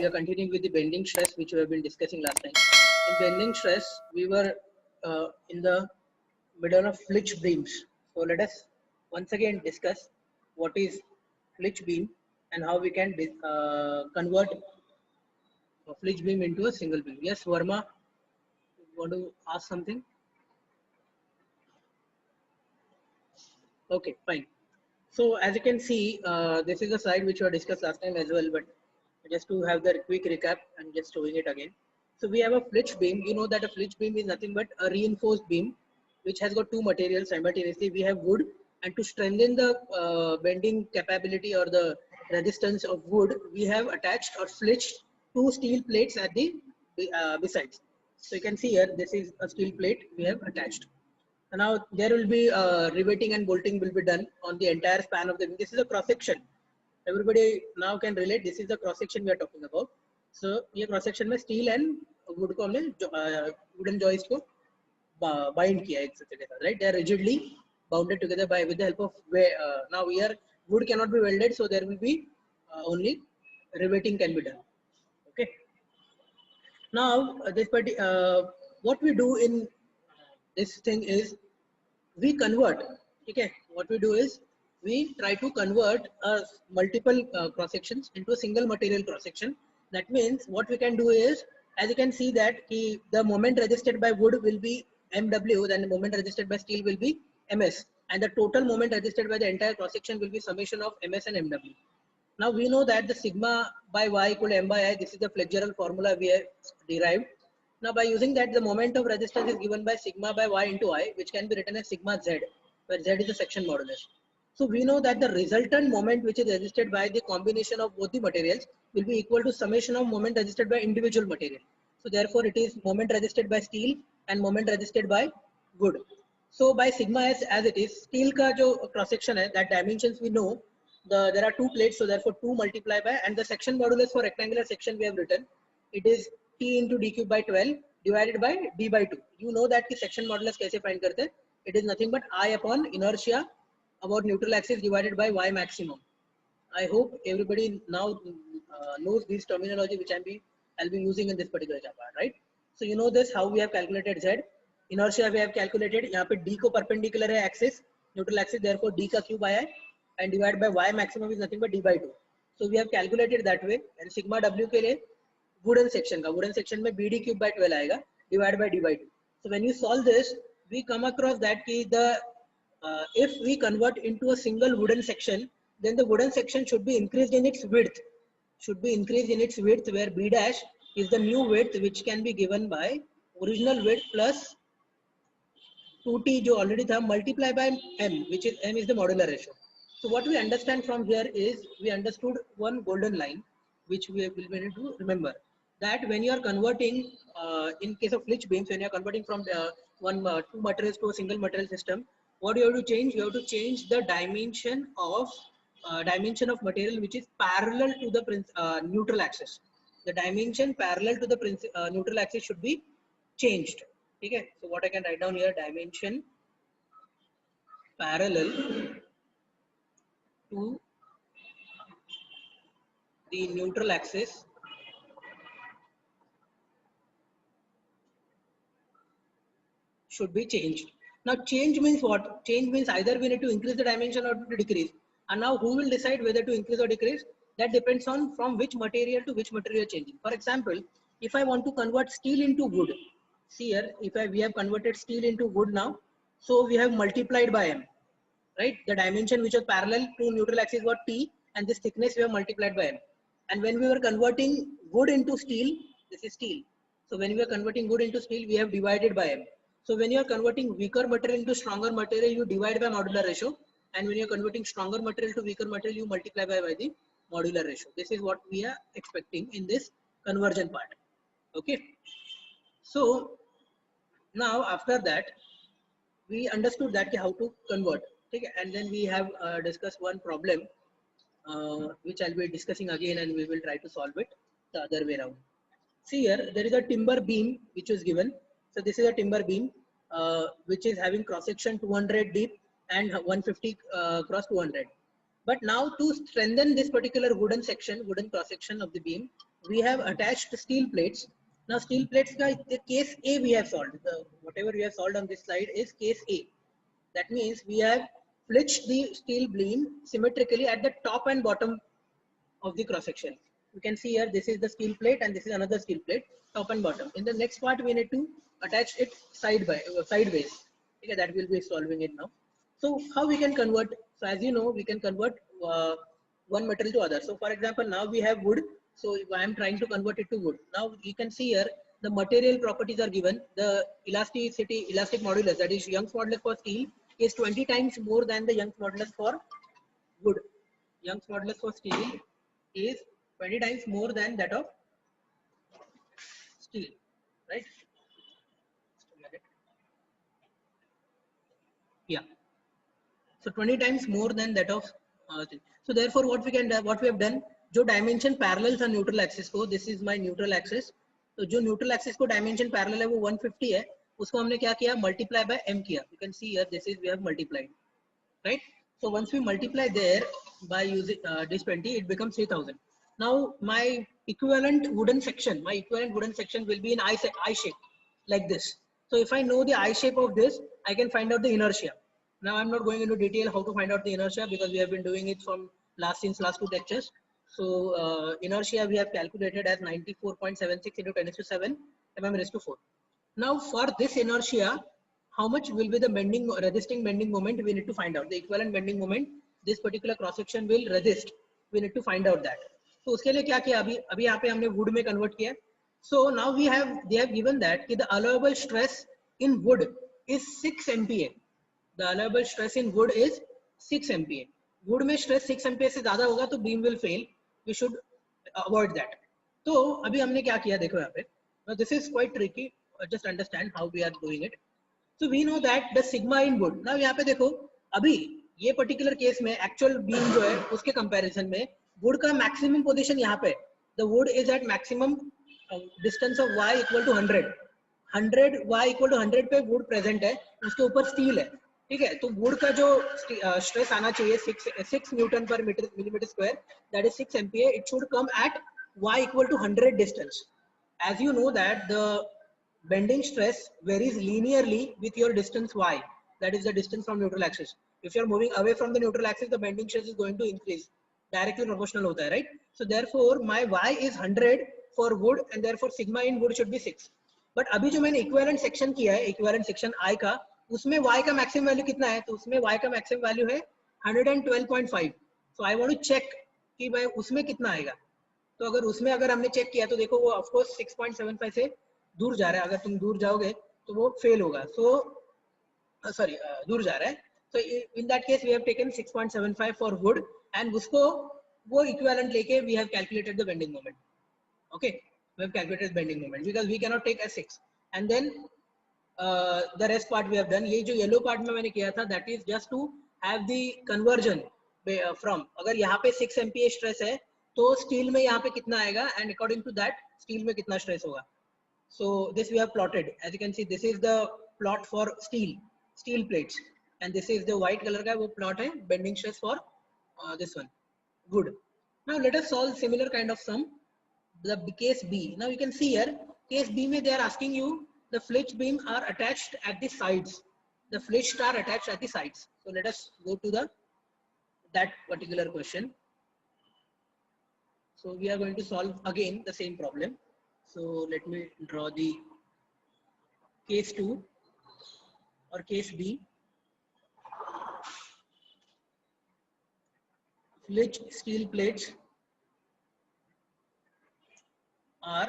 we are continuing with the bending stress, which we have been discussing last time. In bending stress, we were in the middle of flitch beams. So let us once again discuss what is flitch beam and how we can convert a flitch beam into a single beam. Yes, Verma, you want to ask something? Okay, fine. So as you can see, this is a slide which we discussed last time as well, but just to have the quick recap, I'm just showing it again. So we have a flitch beam. You know that a flitch beam is nothing but a reinforced beam which has got two materials simultaneously. We have wood, and to strengthen the bending capability or the resistance of wood, we have attached or flitched two steel plates at the besides. So you can see here, this is a steel plate we have attached. Now there will be riveting and bolting will be done on the entire span of the beam. This is a cross section. Everybody now can relate. This is the cross section we are talking about. So ये cross section में steel and wood को हमने wooden joist को bind किया एक दूसरे के साथ, right? They are rigidly bounded together by with the help of now here wood cannot be welded, so there will be only riveting can be done. Okay. Now what we do in this thing is we convert. Okay, what we do is we try to convert multiple cross sections into a single material cross section. That means what we can do is, as you can see that the moment resisted by wood will be MW, then the moment resisted by steel will be MS, and the total moment resisted by the entire cross section will be summation of MS and MW. Now we know that the sigma by y equal to m by I. This is the flexural formula we have derived. Now by using that, the moment of resistance is given by sigma by y into I, which can be written as sigma z, where z is the section modulus. So we know that the resultant moment which is resisted by the combination of both the materials will be equal to summation of moment resisted by individual material. So therefore it is moment resisted by steel and moment resisted by wood. So by sigma s as it is, steel ka jo cross section hai, that dimensions we know, there are two plates, so therefore 2 multiplied by, and the section modulus for rectangular section we have written, it is T into d cube by 12 divided by d by 2. You know that the section modulus kaise find karte? It is nothing but I upon inertia about neutral axis divided by y maximum. I hope everybody now knows this terminology which I'll be using in this particular chapter, right? So you know this, how we have calculated z. Inertia we have calculated. यहाँ पे d को perpendicular है axis, neutral axis, therefore d का cube आया है, and divided by y maximum is nothing but d by 2. So we have calculated that way, and sigma w के लिए wooden section में bd cube by 12 आएगा divided by d by 2. So when you solve this, we come across that if we convert into a single wooden section, then the wooden section should be increased in its width. Where b dash is the new width which can be given by original width plus 2t जो already था multiply by m, which is m is the modular ratio. So what we understand from here is, we understood one golden line which we will be able to remember, that when you are converting in case of flitch beams, when you are converting from two materials to a single material system, what you have to change? You have to change the dimension of material which is parallel to the neutral axis. The dimension parallel to the neutral axis should be changed. Okay, so what I can write down here, dimension parallel to the neutral axis should be changed. Now change means what? Change means either we need to increase the dimension or to decrease. And now who will decide whether to increase or decrease? That depends on from which material to which material changing. For example, if I want to convert steel into wood, see here, we have converted steel into wood now, so we have multiplied by m, right? The dimension which was parallel to neutral axis was t, and this thickness we have multiplied by m. And when we were converting wood into steel, this is steel. So when we are converting wood into steel, we have divided by m. So when you are converting weaker material into stronger material, you divide by modular ratio. And when you are converting stronger material to weaker material, you multiply by the modular ratio. This is what we are expecting in this conversion part. Okay. So now after that, we understood that how to convert. Okay. And then we have discussed one problem which I'll be discussing again, and we will try to solve it the other way around. See here, there is a timber beam which is given. So this is a timber beam which is having cross section 200 deep and 150 cross 200. But now to strengthen this particular wooden cross section of the beam, we have attached steel plates. Now steel plates ka the case A we have solved. Whatever we have solved on this slide is case A. That means we have flitched the steel beam symmetrically at the top and bottom of the cross section. You can see here this is the steel plate and this is another steel plate, top and bottom. In the next part we need to attach it sideways. Okay, that will be solving it now. So how we can convert? So as you know, we can convert one material to other. So for example, now we have wood. So if I am trying to convert it to wood. Now you can see here the material properties are given. The elastic modulus, that is Young's modulus for steel, is 20 times more than the Young's modulus for wood. Young's modulus for steel is 20 times more than that of steel, right? Yeah. So 20 times more than that of so therefore what we have done, जो dimension parallel था neutral axis को, this is my neutral axis. तो जो neutral axis को dimension parallel है वो 150 है, उसको हमने क्या किया, multiply by m किया. You can see here this is we have multiplied, right? So once we multiply there by using this 20, it becomes 3000. Now my equivalent wooden section will be in I shape like this. So if I know the I shape of this, I can find out the inertia. Now I'm not going into detail how to find out the inertia because we have been doing it from last two lectures. So inertia we have calculated as 94.76 into 10 to 7 mm raised to 4. Now for this inertia, how much will be the resisting bending moment? We need to find out the equivalent bending moment this particular cross section will resist. We need to find out that. So उसके लिए क्या किया, अभी यहाँ पे हमने wood में convert किया. So now they have given that the allowable stress in wood is 6 MPa. The allowable stress in wood is 6 MPa. Wood में stress 6 MPa से ज़्यादा होगा तो beam will fail. We should avoid that. तो अभी हमने क्या किया देखो यहाँ पे. Now this is quite tricky. Just understand how we are doing it. So we know that the sigma in wood. Now यहाँ पे देखो अभी ये particular case में actual beam जो है उसके comparison में wood का maximum position यहाँ पे. The wood is at maximum distance of y equal to 100. 100 y equal to 100 पे wood present है, उसके ऊपर steel है, ठीक है. तो wood का जो stress आना चाहिए 6 Newton per millimeter square, that is 6 MPa. It should come at y equal to 100 distance. As you know that the bending stress varies linearly with your distance y, that is the distance from neutral axis. If you are moving away from the neutral axis, the bending stress is going to increase, directly proportional होता है, right? So therefore my y is 100 for wood and therefore sigma in wood should be 6. But अभी जो मैंने equivalent section किया है, equivalent section I का, उसमें y का maximum value कितना है? तो उसमें y का maximum value है 112.5. So I want to check कि भाई उसमें कितना आएगा. तो अगर हमने चेक किया तो देखो वो ऑफ कोर्स 6.75 से दूर जा रहा है. अगर तुम दूर जाओगे तो वो फेल होगा. सो दूर जा रहा है. So in that case we have taken 6.75 for wood and उसको वो equivalent लेके we have calculated the bending moment. Okay, we have calculated bending moment because we cannot take as 6. And then the rest part we have done. ये जो yellow part में मैंने किया था, that is just to have the conversion from, अगर यहाँ पे 6 MPa stress है तो steel में यहाँ पे कितना आएगा and according to that steel में कितना stress होगा. So this we have plotted. As you can see, this is the plot for steel plates, and this is the white color का वो plot है bending stress for this one wood. Now let us solve similar kind of sum. The case B. Now you can see here case B में they are asking you the flitch beam are attached at the sides. The flitch are attached at the sides. So let us go to that particular question. So we are going to solve again the same problem. So let me draw the case 2 or case B. Flitch steel plates are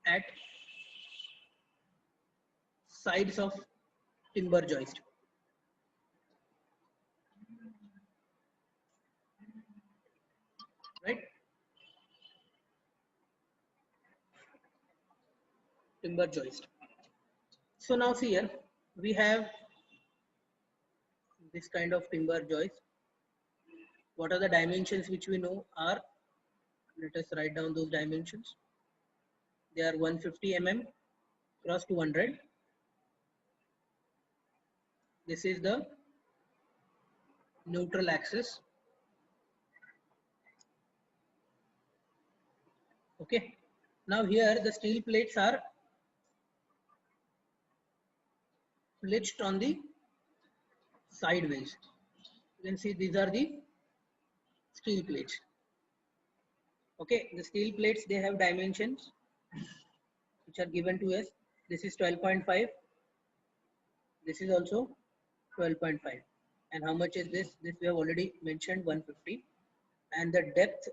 at sides of timber joist. Right? Timber joist. So now see here, we have this kind of timber joist. What are the dimensions which we know are? Let us write down those dimensions. They are 150 mm cross 200. This is the neutral axis. Okay. Now here the steel plates are flitched on the sideways. You can see these are the steel plates. Okay, the steel plates, they have dimensions which are given to us. This is 12.5. This is also 12.5. And how much is this? This we have already mentioned, 150. And the depth,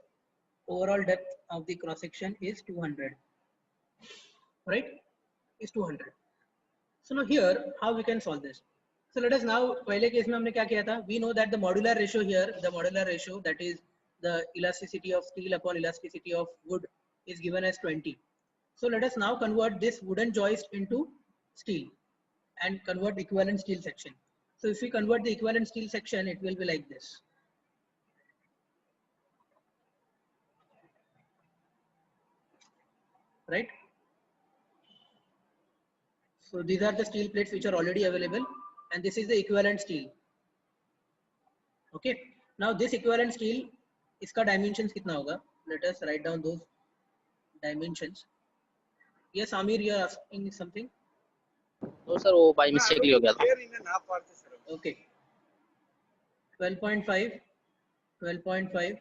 overall depth of the cross section is 200. Right? Is 200. So now here, how we can solve this? So let us now, पहले case में हमने क्या किया था? We know that the modular ratio here, the modular ratio, that is the elasticity of steel upon elasticity of wood, is given as 20. So let us now convert this wooden joist into steel and convert equivalent steel section. So if we convert the equivalent steel section, it will be like this. Right? So these are the steel plates which are already available, and this is the equivalent steel. Okay. Now this equivalent steel, इसका dimensions कितना होगा? Let us write down those dimensions. Yes, Amir, you are asking something. No sir, वो by mistake हो गया था. Okay. 12.5, 12.5,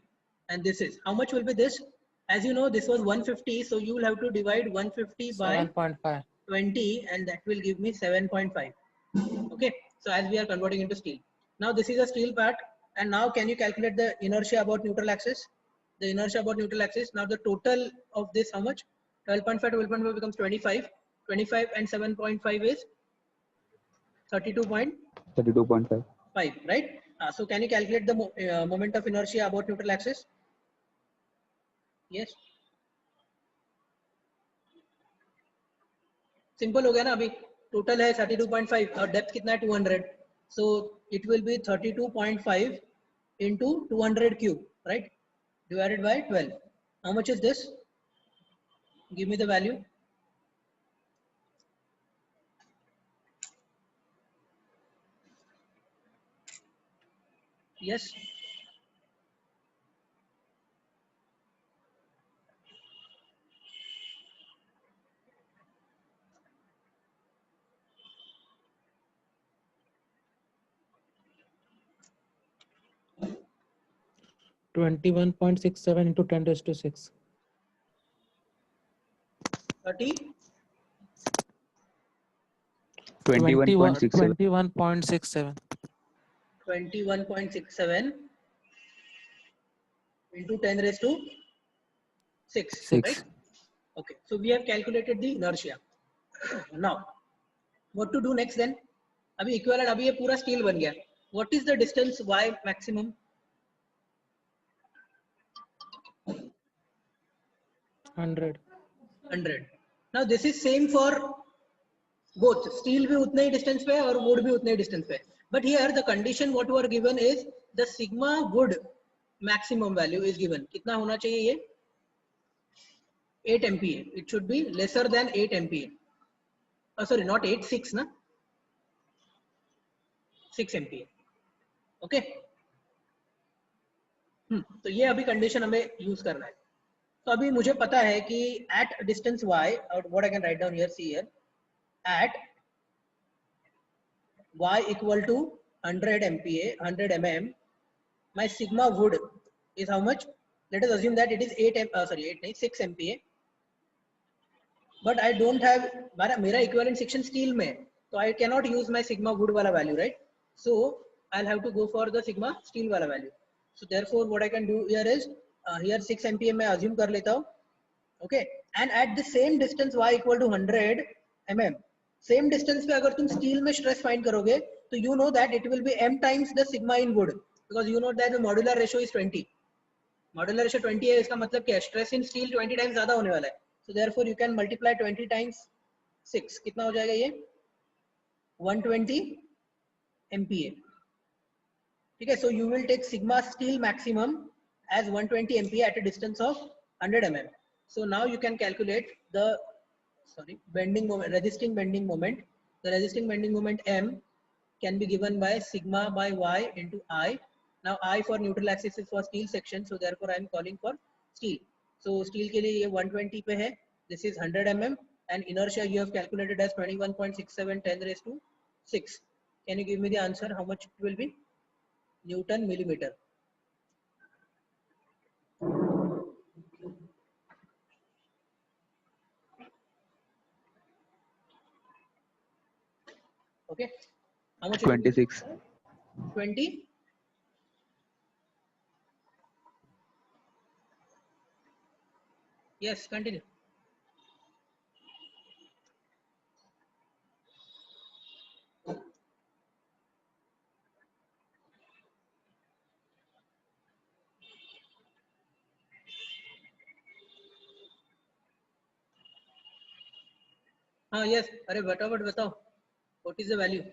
and this is how much will be this? As you know, this was 150, so you will have to divide 150 by 7.5. 20, and that will give me 7.5. Okay, so as we are converting into steel. Now this is a steel part, and now can you calculate the inertia about neutral axis? The inertia about neutral axis. Now the total of this, how much? 12.5, 12.5 becomes 25. 25 and 7.5 is 32.5, right? So can you calculate the moment of inertia about neutral axis? Yes. Simple हो गया ना अभी. Total है 32.5 और depth कितना है 200. So it will be 32.5 into 200 cube, right? Divided by 12. How much is this? Give me the value. Yes. $21.67 into 10⁶. 30. 21.67. 21.67 into 10⁶, right? Okay, so we have calculated the inertia. Now what to do next then? अभी equivalent, अभी ये पूरा steel बन गया. What is the distance y maximum? 100. Now this is same for both. Steel भी उतने ही distance पे है और wood भी उतने ही distance पे है. But here the condition what were given is the sigma wood maximum value is given. कितना होना चाहिए ये? 8 MPa. It should be lesser than 8 MPa. Oh, sorry, not 8, 6 ना? 6 MPa. Okay. तो ये अभी condition हमें use करना है. तो अभी मुझे पता है कि at distance y, or what I can write down here, see here, at y equal to 100 MPa, 100 mm, my sigma wood is how much? Let us assume that it is 6 MPa. But I don't have, मेरा equivalent section steel में है, so I cannot use my sigma wood वाला value, right? So I'll have to go for the sigma steel वाला value. So therefore what I can do here is, here 6 MPa मैं assume कर लेता हूँ, okay? And at the same distance y equal to 100 mm, same distance पे अगर तुम steel में stress find करोगे, तो you know that it will be m times the sigma in wood, because you know that the modular ratio is 20. Modular ratio 20 है, इसका मतलब क्या है? Stress in steel 20 times ज़्यादा होने वाला है. So therefore you can multiply 20 times 6. कितना हो जाएगा ये? 120 MPa. ठीक है? So you will take sigma steel maximum as 120 MPa at a distance of 100 mm. So now you can calculate the bending moment, resisting bending moment. The resisting bending moment M can be given by sigma by y into I. Now I for neutral axis is for steel section, so therefore I am calling for steel. So steel के लिए ये 120 पे है. This is 100 mm and inertia you have calculated as 21.67 10 raised to 6. Can you give me the answer? How much it will be? Newton millimeter. Okay. How much? 26. 20. Yes, continue. हाँ, yes. अरे बताओ. What is the value?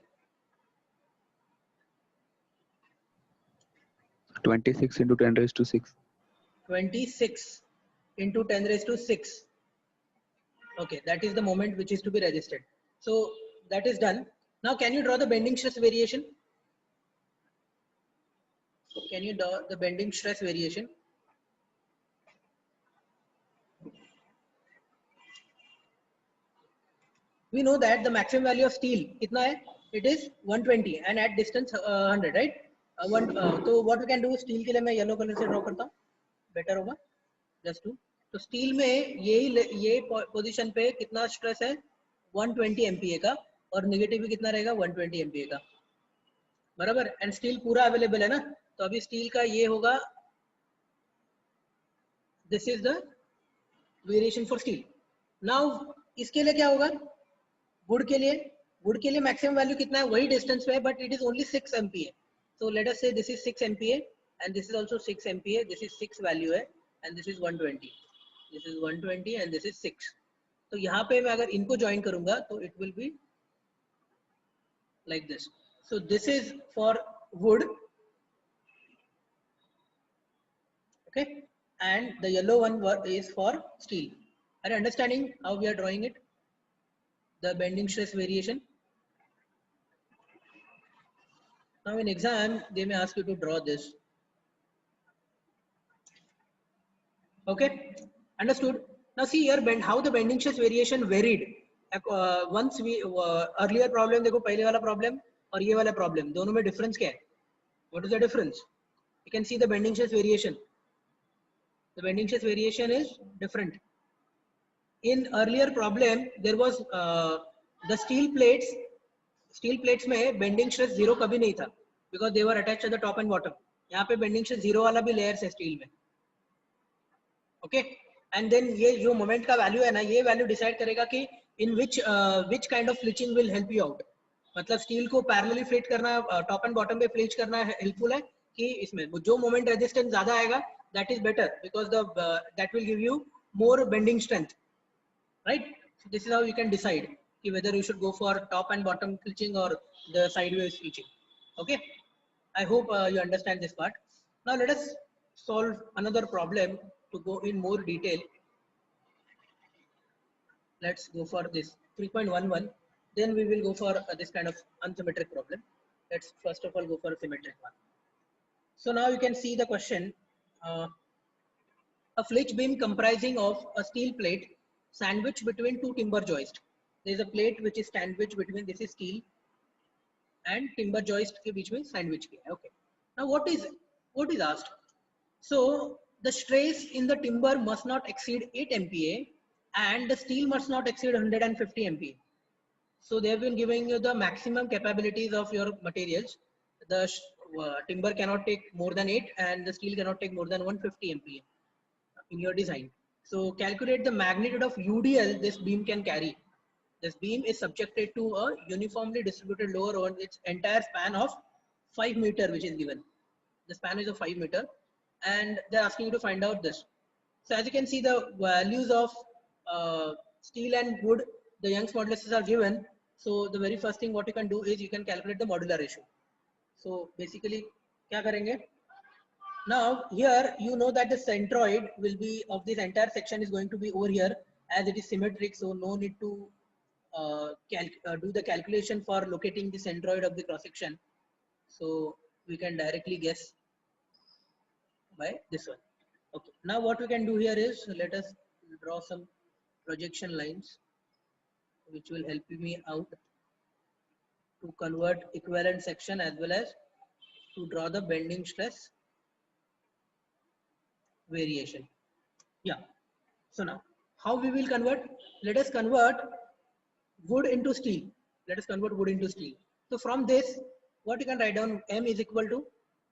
26 into 10 raised to 6. 26 into 10 raised to 6. Okay, that is the moment which is to be registered. So that is done. Now can you draw the bending stress variation? Can you draw the bending stress variation? We know that the maximum value of steel kitna hai? It is 120 and at distance 100, right? So what we can do, steel के लिए मैं yellow color से draw करता हूँ, better होगा. Just to तो steel में ये position पे कितना stress है? 120 MPa का और negative भी कितना रहेगा? 120 MPa का, बराबर. And steel पूरा available है ना, तो अभी steel का ये होगा. This is the variation for steel. Now इसके लिए क्या होगा? वुड के लिए मैक्सिमम वैल्यू कितना है? वही डिस्टेंस पे है, but it is only 6 MPa. So let us say this is 6 MPa and this is also 6 MPa. This is 6 value है and this is 120. This is 120 and this is 6. तो यहाँ पे मैं अगर इनको ज्वाइन करूंगा तो it will be like this. So this is for wood, okay, and the yellow one is for steel. Are you understanding how we are drawing it? The bending stress variation. Now in exam they may ask you to draw this. Okay, understood. Now see here how the bending stress variation varied. Once we earlier problem देखो, पहले वाला problem और ये वाला problem दोनों में difference क्या है? What is the difference? You can see the bending stress variation. The bending stress variation is different. In earlier problem there was the steel plates में bending stress 0 कभी नहीं था because they were attached at the top and bottom. यहाँ पे bending stress 0 वाला भी layers है steel में. Okay, and then ये जो moment का value है ना, ये value decide करेगा कि in which kind of flitching will help you out. मतलब steel को parallelly flit करना, top and bottom पे flitch करना helpful है कि इसमें जो moment resistance ज़्यादा आएगा that is better because that will give you more bending strength. Right? So this is how you can decide whether you should go for top and bottom flitching or the sideways flitching. Okay, I hope you understand this part. Now let us solve another problem to go in more detail. Let's go for this 3.11. Then we will go for this kind of unsymmetric problem. Let's first of all go for a symmetric one. So now you can see the question. A flitch beam comprising of a steel plate sandwich between two timber joists. There is a plate which is sandwiched between, this is steel and timber joist के बीच में sandwich किया है. Okay. Now what is asked? So the stress in the timber must not exceed 8 MPa and the steel must not exceed 150 MPa. So they have been giving you the maximum capabilities of your materials. The timber cannot take more than 8 and the steel cannot take more than 150 MPa in your design. So calculate the magnitude of UDL this beam can carry. This beam is subjected to a uniformly distributed load over its entire span of 5 meter, which is given. The span is of 5 meter, and they're asking you to find out this. So as you can see, the values of steel and wood, the Young's moduluses are given. So the very first thing what you can do is you can calculate the modular ratio. So basically, क्या करेंगे? Now here you know that the centroid will be of this entire section is going to be over here as it is symmetric, so no need to do the calculation for locating the centroid of the cross section. So we can directly guess by this one. Okay, now what we can do here is let us draw some projection lines which will help me out to convert equivalent section as well as to draw the bending stress variation. Yeah. So now how we will convert? Let us convert wood into steel. Let us convert wood into steel. So from this, what you can write down, M is equal to,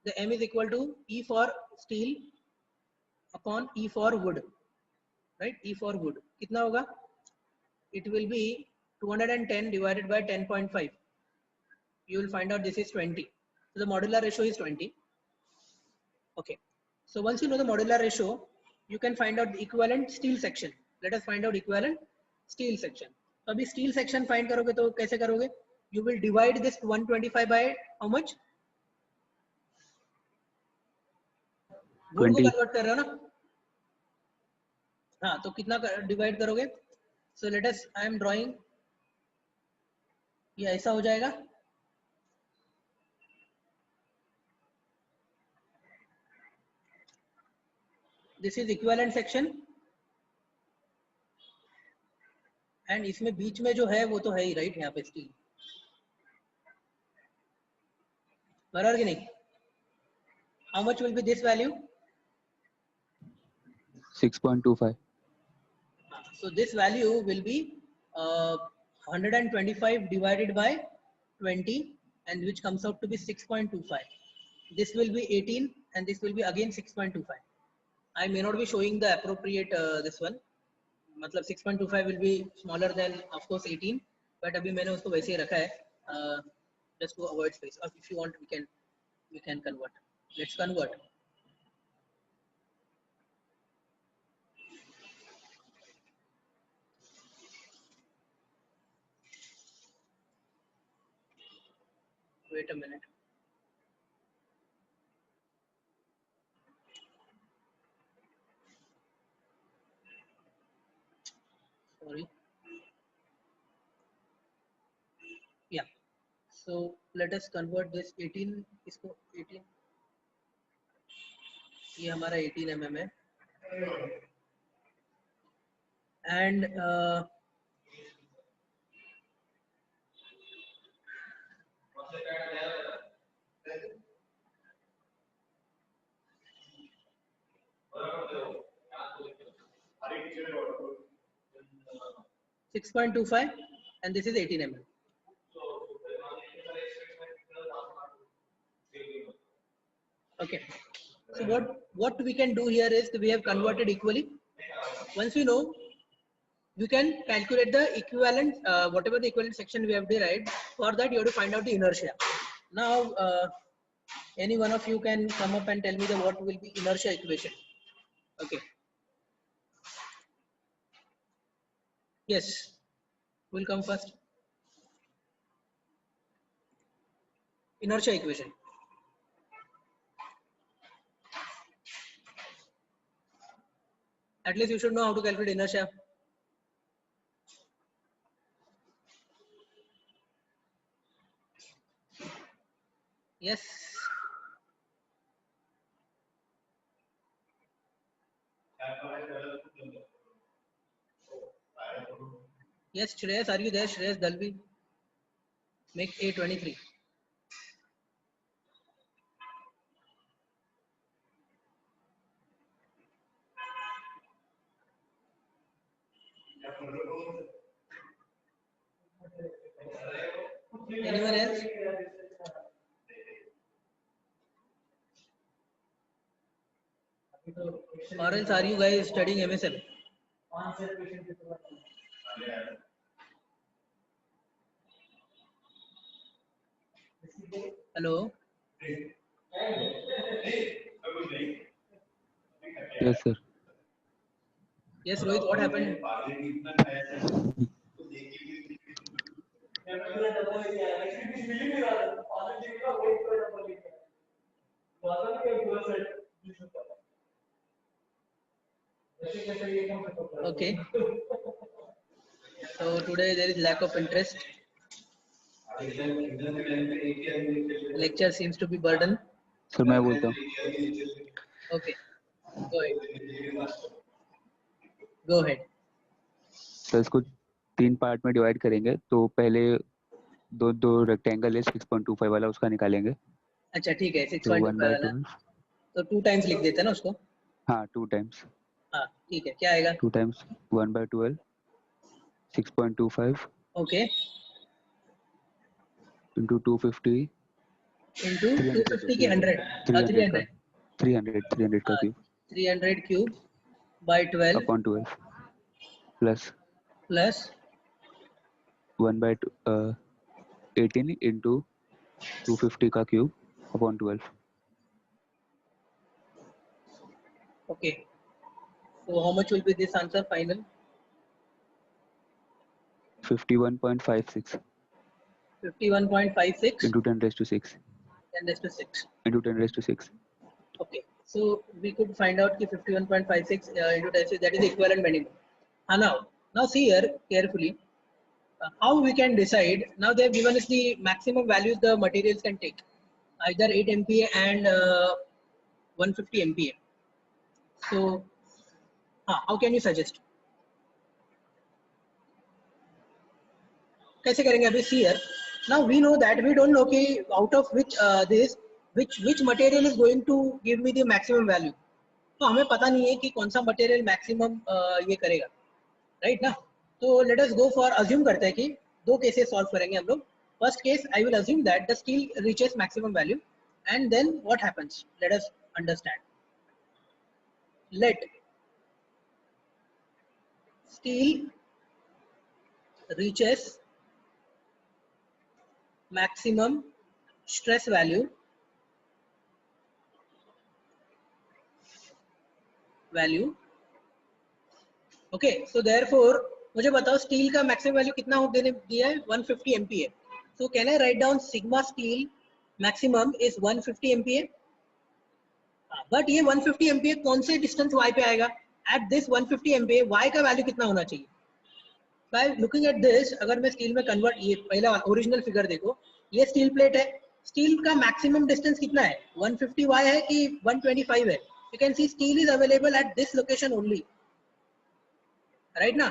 the M is equal to E for steel upon E for wood, right? E for wood. Kitna hoga? It will be 210 divided by 10.5. You will find out this is 20. So the modular ratio is 20. Okay. So once you know the modular ratio, you can find out the equivalent steel section. Let us find out equivalent steel section. So abhi steel section find karoge to kaise karoge? You will divide this 125 by how much? Wood को 20. convert कर रहे हो ना? हाँ, तो कितना divide करोगे? So let us, I am drawing. ये ऐसा हो जाएगा. This is equivalent section. And इसमें बीच में जो है वो तो है ही, राइट? यहाँ पे स्टील बराबर कि नहीं? How much will be this value? 6.25. So this value will be 125 divided by 20, and which comes out to be 6.25. This will be 18 and this will be again 6.25. I may not be showing the appropriate this one. मतलब 6.25 will be smaller than of course 18, but अभी मैंने उसको वैसे ही रखा है just to avoid space. If you want we can convert. Let's convert. Wait a minute. Sorry. Yeah. So let us convert this 18. इसको 18. ये हमारा 18 mm है. And 6.25 and this is 18 mm. Okay. So what we can do here is we have converted equally. Once we know, you can calculate the equivalent, whatever the equivalent section we have derived. For that, you have to find out the inertia. Now, any one of you can come up and tell me the what will be inertia equation. Okay. Yes. Who will come first? Inertia equation. At least you should know how to calculate inertia. Yes. Yes, Shreyas, are you there? Shreyas Dalvi. Make A23. Anyone else? Or else are you guys studying MSM? Hello? Yes, sir. Yes, Rohit, what happened? Okay. So today there is lack of interest. Lecture seems to be burden. Sir मैं बोलता हूँ. Okay. Go ahead. Go ahead. Sir इसको 3 part में divide करेंगे तो पहले दो rectangle है 6.25 वाला उसका निकालेंगे अच्छा ठीक है, तो 6.25 वाला 1/12 तो 2 टाइम्स लिख देते हैं ना उसको। हाँ 2 टाइम्स हाँ ठीक है, क्या आएगा? 2 टाइम्स 1/12 6.25 ओके, इंटू 250 इंटू 300 250 की 100 300 का 300 300 का cube 300 cube by 12 upon 12 plus plus 1/18 into 250 का cube upon 12 okay. So how much will be this answer final? 51.56 51.56 into 10 raised to 6 10 raised to 6. into 10 raised to 6. Okay, so we could find out ki 51.56 into 10, that is equivalent minimum. Now see here carefully. How we can decide? Now they have given us the maximum values the materials can take, either 8 MPa and 150 MPa. So how can you suggest? कैसे करेंगे अभी? See here. Now we know that we don't know कि out of which material is going to give me the maximum value. तो हमें पता नहीं है कि कौन सा मटेरियल मैक्सिमम ये करेगा, राइट ना? तो let us go for, assume करते हैं कि दो केसेस सॉल्व करेंगे हम लोग. First case I will assume that the steel reaches maximum value and then what happens, let us understand. Let steel reaches maximum stress value okay. So therefore मुझे बताओ steel का मैक्सिमम वैल्यू कितना हो देने दिया है? 150 MPa. So can I write down sigma steel maximum is 150 MPa? But ये 150 MPa कौन से डिस्टेंस y पे आएगा? एट दिस 150 MPa y का वैल्यू कितना होना चाहिए? By looking at this, अगर मैं स्टील में कन्वर्ट, ये पहला ओरिजिनल फिगर देखो, ये स्टील प्लेट है, स्टील का मैक्सिमम डिस्टेंस कितना है? 150 y है कि 125 है? You can see steel is available at this location only, right ना?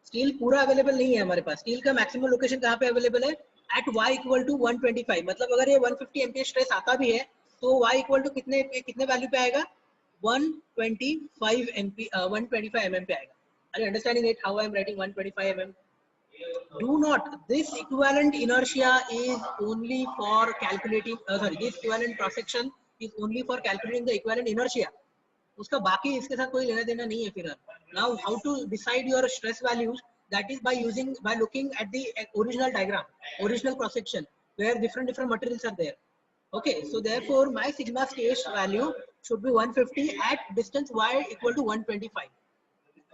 स्टील पूरा अवेलेबल नहीं है हमारे पास. स्टील का मैक्सिमम लोकेशन कहाँ पे अवेलेबल है? At y equal to 125. मतलब अगर ये 150 MPa स्ट्रेस आता भी है तो y इक्वल टू कितने वैल्यू पे आएगा? 125 mm पे आएगा. Are you understanding it? How I am writing 125 mm? Do not. This equivalent inertia is only for calculating. This equivalent cross section is only for calculating the equivalent inertia. उसका बाकी इसके साथ कोई लेना देना नहीं है फिर. Now how to decide your stress values? That is by looking at the original diagram, original cross section, where different materials are there. Okay, so therefore my sigma stress value should be 150 at distance y equal to 125.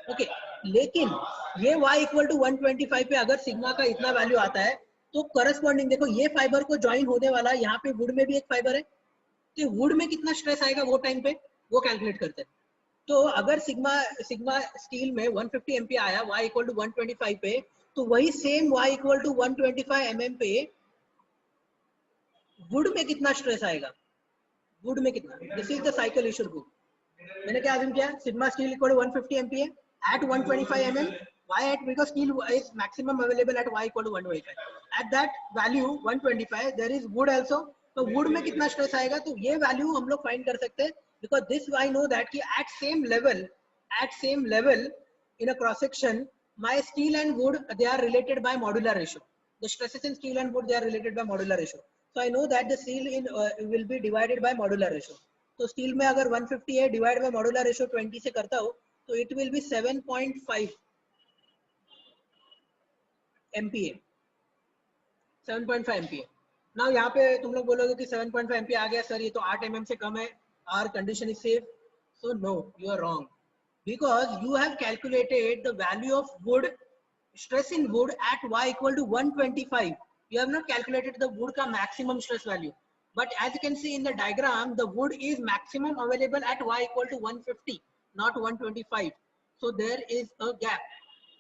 Okay, लेकिन ये y equal to 125 पे अगर sigma का इतना value आता है तो corresponding देखो, ये फाइबर को ज्वाइन होने वाला, यहाँ पे वुड में भी एक फाइबर है, तो वुड में कितना स्ट्रेस आएगा वो टाइम पे वो कैलकुलेट करते हैं. तो अगर सिग्मा स्टील में 150 MPa आया y इक्वल टू 125 पे, तो वही same y equal to 125 mm पे वुड में कितना स्ट्रेस आएगा? वुड में कितना? This is the cycle you should go. मैंने क्या अज्यूम किया? Sigma steel equal to 150 MPa at 125 mm. Why? At because steel is maximum available at y equal to 125. At that value 125 there is wood also. तो wood में कितना stress आएगा? तो ये value हम लोग find कर सकते हैं, because this I know that कि at same level in a cross section my steel and wood they are related by modular ratio. The stresses in steel and wood they are related by modular ratio. So I know that the steel in will be divided by modular ratio. तो steel में अगर 150 है divide by modular ratio 20 से करता हो तो it will B 7.5 MPa. 7.5 MPa. Now यहाँ पे तुम लोग बोलोगे कि 7.5 MPa आ गया सर, ये तो 8 mm से कम है, our condition is safe. So no, you are wrong, because you have calculated the value of wood, stress in wood at y equal to 125. You have not calculated the wood का maximum stress value. But as you can see in the diagram, the wood is maximum available at y equal to 150, not 125. So there is a gap.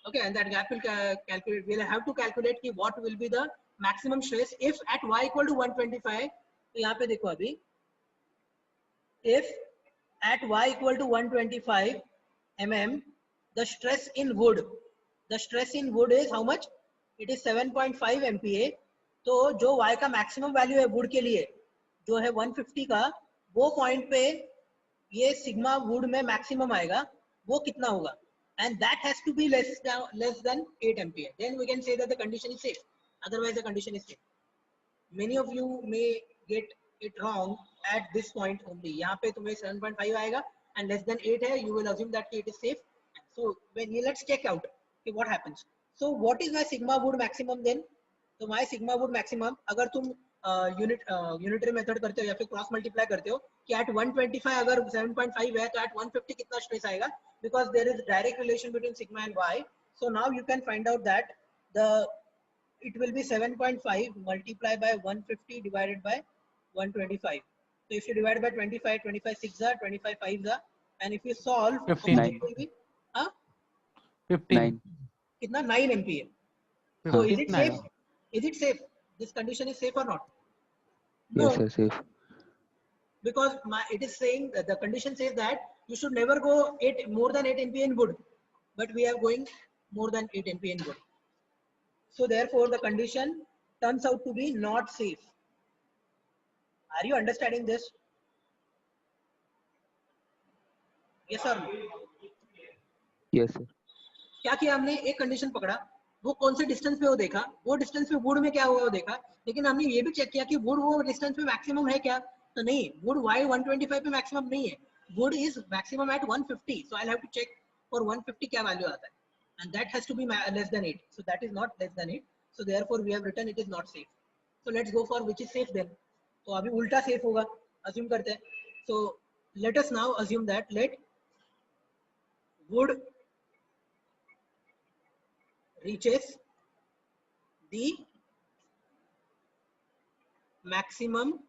Okay, and that gap will calculate. We'll have to calculate कि what will be the maximum stress if at y equal to 125. तो यहाँ पे देखो अभी, if at y equal to 125 mm the stress in wood is how much? It is 7.5 MPa. तो जो y का maximum value है वुड के लिए जो है 150 का, वो पॉइंट पे ये सिग्मा वुड में मैक्सिमम आएगा, वो कितना होगा? And that has to be less than 8 MPa. Then we can say that the condition is safe. Otherwise, the condition is safe. Many of you may get it wrong at this point only. यहाँ पे तुम्हें 7.5 आएगा and less than 8 है, you will assume that it is safe. So when you let's check out okay, what happens. So what is my sigma wood maximum then? तो my sigma wood maximum अगर तुम unitary method करते हो या फिर cross multiply करते हो कि at 125 अगर 7.5 है तो at 150 कितना स्ट्रेस आएगा, because there is direct relation between sigma and y. So now you can find out that it will be 7.5 multiplied by 150 divided by 125. So if you divide by 25, 25 6 are 25 5 are, and if you solve, 15. how much it will be? 15. 9. कितना? 9 MPa. So is it safe? Is it safe? This condition is safe or not? No. Yes, sir, safe. Because it is saying that the condition says that you should never go more than 8 MPa in wood, but we are going more than 8 MPa in wood. So therefore the condition turns out to be not safe. Are you understanding this? Yes or no? Yes, sir. क्या किया हमने? एक condition पकड़ा, वो कौन से distance पे वो देखा, वो डिस्टेंस पे वुड में क्या हुआ वो देखा, लेकिन हमने ये भी चेक किया कि वुड वो डिस्टेंस पे मैक्सिमम है क्या? तो नहीं, वुड y 125 पे मैक्सिमम नहीं है, wood is maximum at 150. So I have to check for 150 क्या वैल्यू आता है, and that has to be less than 8. So that is not less than 8. So therefore we have written it is not safe. So let's go for which is safe then. तो अभी उल्टा safe होगा, assume करते हैं. So let us now assume that let wood reaches the maximum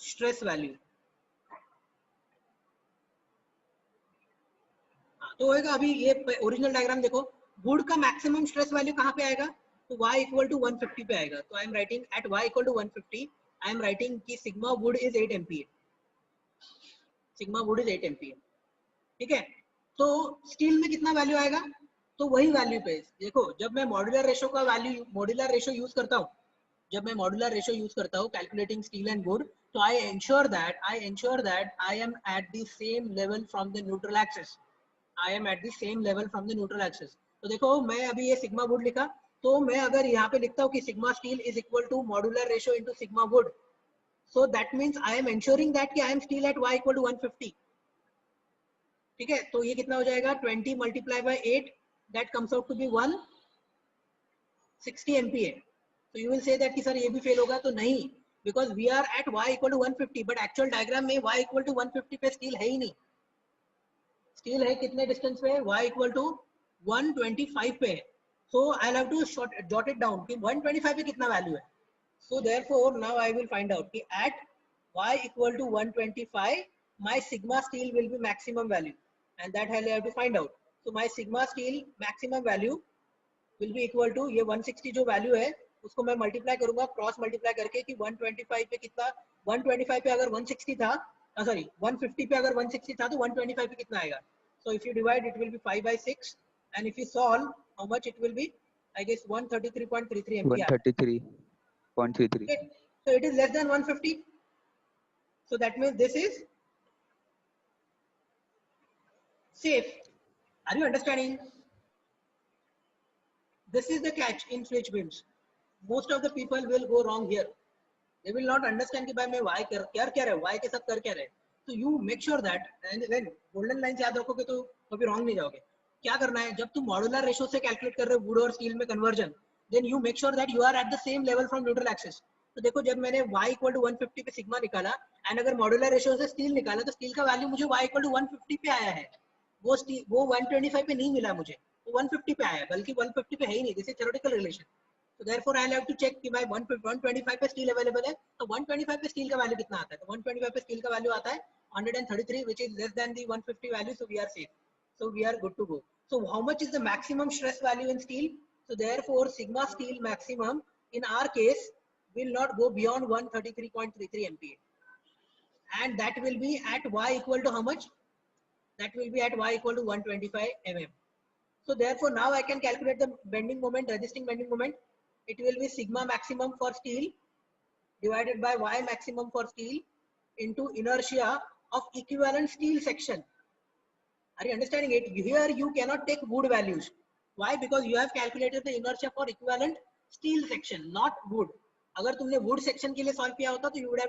stress value. तो होएगा, अभी ये ओरिजिनल डायग्राम देखो, वुड का मैक्सिमम स्ट्रेस वैल्यू कहाँ पे आएगा? तो y इक्वल टू 150 पे आएगा. तो I am writing at y equal to 150, I am writing कि sigma wood is 8 MPa. Sigma wood is 8 MPa. ठीक है. तो स्टील में कितना वैल्यू आएगा? तो वही वैल्यू पे देखो, जब मैं मॉड्यूलर रेशो का वैल्यू मॉड्यूलर रेशो यूज करता हूँ, जब मैं मॉड्यूलर रेशो यूज करता हूँ कैलकुलेटिंग स्टील एंड वुड, तो I ensure that I am at the same level from the neutral axis. I am at the same level from the neutral axis. तो देखो मैं अभी ये सिग्मा वुड लिखा, तो मैं अगर यहाँ पे लिखता हूँ कि sigma steel is equal to modular ratio into sigma wood, so that means I am ensuring that कि I am steel at y equal to 150. ठीक है. तो ये कितना हो जाएगा? 20 multiply by 8, that comes out to be 160 MPa. तो you will say that कि सर ये भी फेल होगा. तो नहीं, because we are at y equal to 150, but actual diagram में y इक्वल टू 150 पे स्टील है ही नहीं. स्टील है कितने डिस्टेंस पे? y इक्वल टू 125 पे है. So I have to jot it down कि 125 पे कितना वैल्यू है. So therefore now I will find out कि at y equal to 125 my sigma steel will be maximum value, and that I have to find out. So my sigma steel maximum value will be equal to ये 160 जो value है उसको मैं multiply करूंगा cross multiply करके कि 125 पे कितना, 125 पे अगर 160 था, सॉरी 150 पे अगर 160 था तो 125 पे कितना आएगा. So if you divide, it will be 5 by 6, and if you solve, how much it will be? I guess 133.33 MPa. 133.33. Okay. So it is less than 150. So that means this is safe. Are you understanding? This is the catch in switch beams. Most of the people will go wrong here. They will not understand कि भाई मैं y क्या रहे, y के साथ कर क्या रहे. So you make sure that, and when golden lines याद रखोगे तो कभी wrong नहीं जाओगे. क्या करना है, जब तुम मॉड्यूलर रेशो से कैलकुलेट कर रहे हो वुड और स्टील में conversion, then you make sure that you are at the same level from neutral axis. तो देखो जब मैंने y इक्वल टू 150 पे सिग्मा निकाला एंड अगर मॉड्यूलर रेशो से स्टील निकाला तो स्टील का वैल्यू मुझे y इक्वल टू 150 पे आया है. वो 125 पे नहीं मिला मुझे, वो 150 पे आया, बल्कि 150 पे है ही नहीं. This is theoretical relation. So therefore I have to check कि भाई 125 पे स्टील अवेलेबल है, तो 125 पे स्टील का वैल्यू कितना आता है? तो 125 पे स्टील का वैल्यू आता है 133, which is less than the 150 value, so we are safe. So we are good to go. So how much is the maximum stress value in steel? So therefore sigma steel maximum in our case will not go beyond 133.33 MPa, and that will be at y equal to how much? that will be at y equal to 125 mm. So therefore now I can calculate the bending moment, resisting bending moment. It will be sigma maximum for steel divided by y maximum for steel into inertia of equivalent steel section. Are you understanding it? Here you cannot take wood values. Why? Because you have calculated the inertia for equivalent steel section, not wood. अगर तुमने wood section के लिए solve किया होता तो you would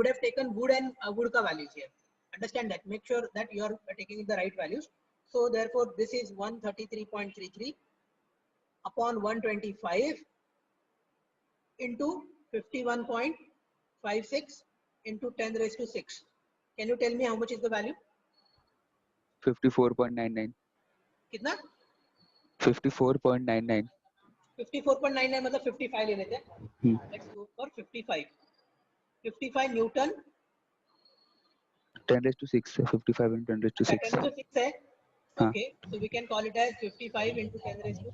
have taken wood and wood का values here. Understand that. Make sure that you are taking the right values. So therefore this is 133.33 upon 125 into 51.56 into 10 raised to 6. Can you tell me how much is the value? 54.99. कितना? 54.99. 54.99 मतलब 55 ले लेते हैं. Let's go for 55. 55 Newton. 10 raised to 6. 55 into 10 raised to 6. 10 raised to 6 है. Okay, so we can call it as 55 into 10 raised to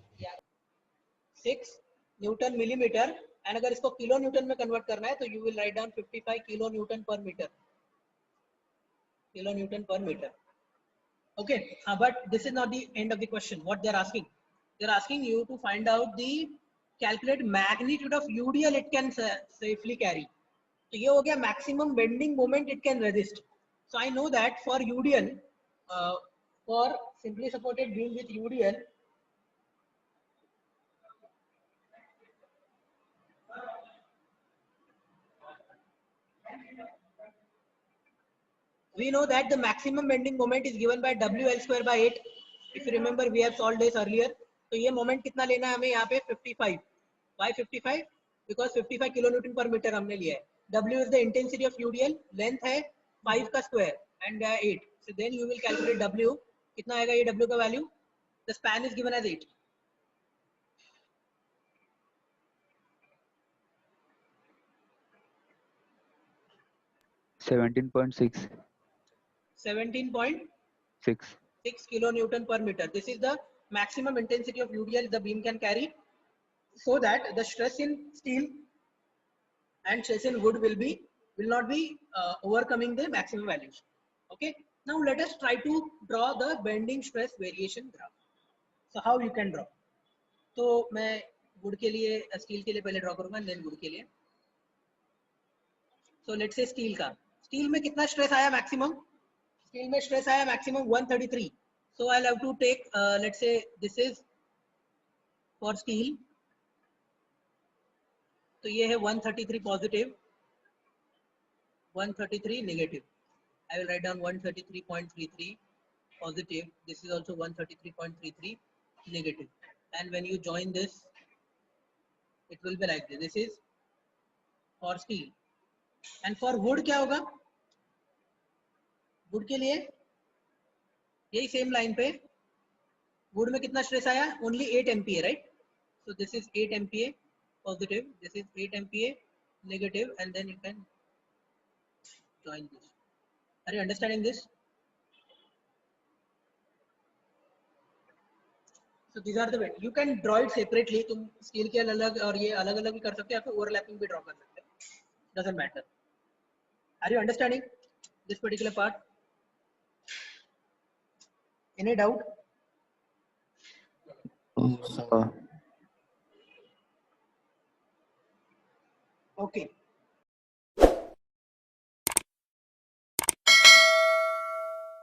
6 Newton millimeter. And अगर इसको kilo Newton में convert करना है तो you will write down 55 kilo Newton per meter. Kilo Newton per meter. Okay, but this is not the end of the question. What they're asking? They're asking you to find out the calculate magnitude of UDL it can safely carry. So ये हो गया maximum bending moment it can resist. So I know that for UDL, for simply supported beam with UDL, we know that the maximum bending moment is given by WL square by 8. If you remember, we have solved this earlier. तो ये moment कितना लेना है हमें यहाँ पे 55. Why 55? Because 55 kilonewton per meter हमने लिया है. W is the intensity of UDL. Length है 5 का square and 8. So then you will calculate W. कितना आएगा ये W का value? The span is given as 8. $17.6. 17.6 kilonewton per meter. This is the maximum intensity of UDL the beam can carry, so that the stress in steel and stress in wood will not be overcoming the maximum values. Okay. Now let us try to draw the bending stress variation graph. So how you can draw? तो मैं wood के लिए steel के लिए पहले draw करूँगा, then wood के लिए. So let's say steel का. Steel में कितना stress आया maximum? Steel में stress आया maximum 133. So I'll have to take let's say this is for steel. तो ये है 133 positive, 133 negative. I will write down 133.33 positive. This is also 133.33 negative. And when you join this, it will be like this. This is for steel. And for wood क्या होगा? Wood के लिए यही same line पे wood में कितना stress आया? Only 8 MPa, right? So this is 8 MPa positive. This is 8 MPa negative, and then you can join this. Are you understanding this? So these are the ways. You can draw it separately. तुम steel के अलग और ये अलग अलग भी कर सकते हो, या फिर overlapping भी draw कर सकते हो. Doesn't matter. Are you understanding this particular part? Any doubt? Okay.